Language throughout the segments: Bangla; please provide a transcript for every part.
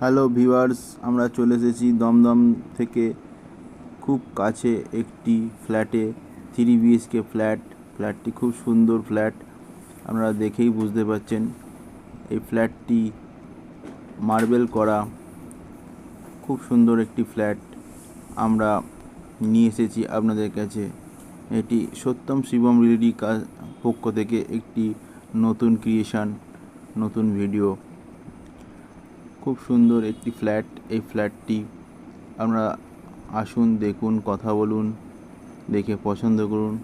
হ্যালো ভিউয়ার্স, আমরা চলে এসেছি দমদম থেকে খুব কাছে একটি ফ্ল্যাটে। 3 BHK ফ্ল্যাটটি খুব সুন্দর ফ্ল্যাট, আপনারা দেখেই বুঝতে পারছেন। এই ফ্ল্যাটটি মার্বেল করা, খুব সুন্দর একটি ফ্ল্যাট আমরা নিয়ে এসেছি আপনাদের কাছে। এটি সত্যম শিবম রিয়েলিটি পক্ষ থেকে একটি নতুন ক্রিয়েশন, নতুন ভিডিও। খুব সুন্দর একটি ফ্ল্যাট। এই ফ্ল্যাটটি আমরা আসুন, দেখুন, কথা বলুন, দেখে পছন্দ করুন।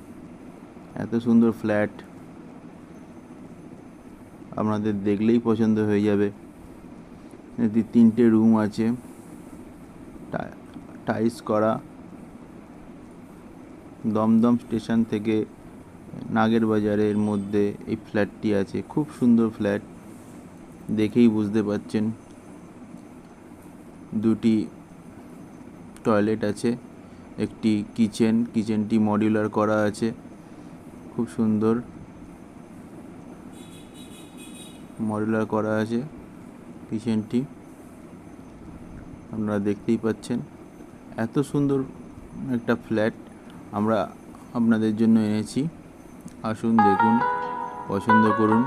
এত সুন্দর ফ্ল্যাট আপনাদের দেখলেই পছন্দ হয়ে যাবে। এটি 3টে রুম আছে, টাইলস করা। দমদম স্টেশন থেকে নাগের বাজারের মধ্যে এই ফ্ল্যাটটি আছে। খুব সুন্দর ফ্ল্যাট, দেখেই বুঝতে পারছেন। 2টি টয়লেট আছে, একটি কিচেনটি মডিউলার করা আছে। খুব সুন্দর মডিউলার করা আছে কিচেনটি, আপনারা দেখতেই পাচ্ছেন। এত সুন্দর একটা ফ্ল্যাট আমরা আপনাদের জন্য এনেছি। আসুন, দেখুন, পছন্দ করুন।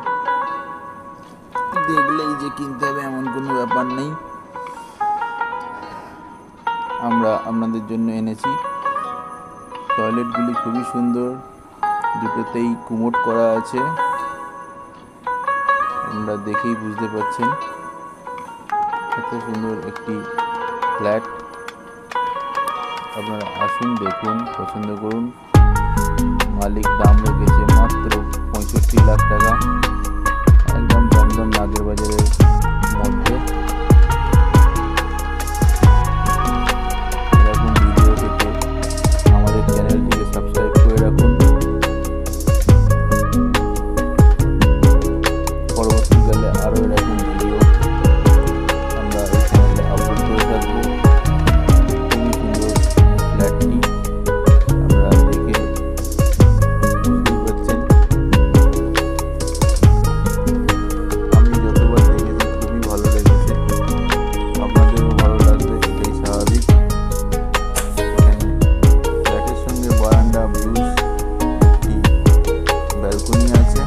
দেখলেই যে কিনতে হবে এমন কোনো ব্যাপার নেই, আমরা আপনাদের জন্য এনেছি। টয়লেটগুলি খুবই সুন্দর, দুটোতেই কুমোড করা আছে, আমরা দেখেই বুঝতে পারছেন। এত সুন্দর একটি ফ্ল্যাট, আপনারা আসুন, দেখুন, পছন্দ করুন। মালিক দাম রেখেছে মাত্র 65 লাখ টাকা, একদম দমদম নাগের বাজারের মধ্যে। এরকম ভিডিও পেতে আমাদের চ্যানেলটিকে সাবস্ক্রাইব করে রাখুন। পরবর্তীকালে আরও এরকম ভিডিও আমরা এই চ্যানেলে আপলোড করে থাকবো। খুবই সুন্দর ফ্ল্যাটটি, আপনারা দেখে বুঝতেই পারছেন। আমি যতবার দেখেছি খুবই ভালো লেগেছে, আপনাদেরও ভালো লাগবে, এটাই স্বাভাবিক। এখানে ফ্ল্যাটের সঙ্গে বারান্দা, ভিউজ, একটি ব্যালকনি আছে।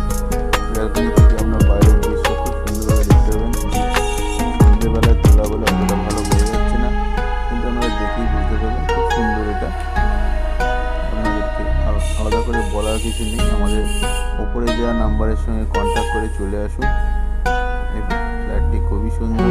ব্যালকনি থেকে আপনার বাইরের দৃশ্য খুব সুন্দরভাবে দেখতে পাবেন। সন্ধ্যেবেলায় তোলা বলে অতটা ভালো বোঝা যাচ্ছে না, কিন্তু আপনারা দেখেই বুঝতে পারবেন খুব সুন্দর এটা। আপনাদেরকে আলাদা করে বলার কিছু নেই, আমাদের ওপরে দেওয়া নাম্বারের সঙ্গে কন্ট্যাক্ট করে চলে আসুন। এই ফ্ল্যাটটি খুবই সুন্দর।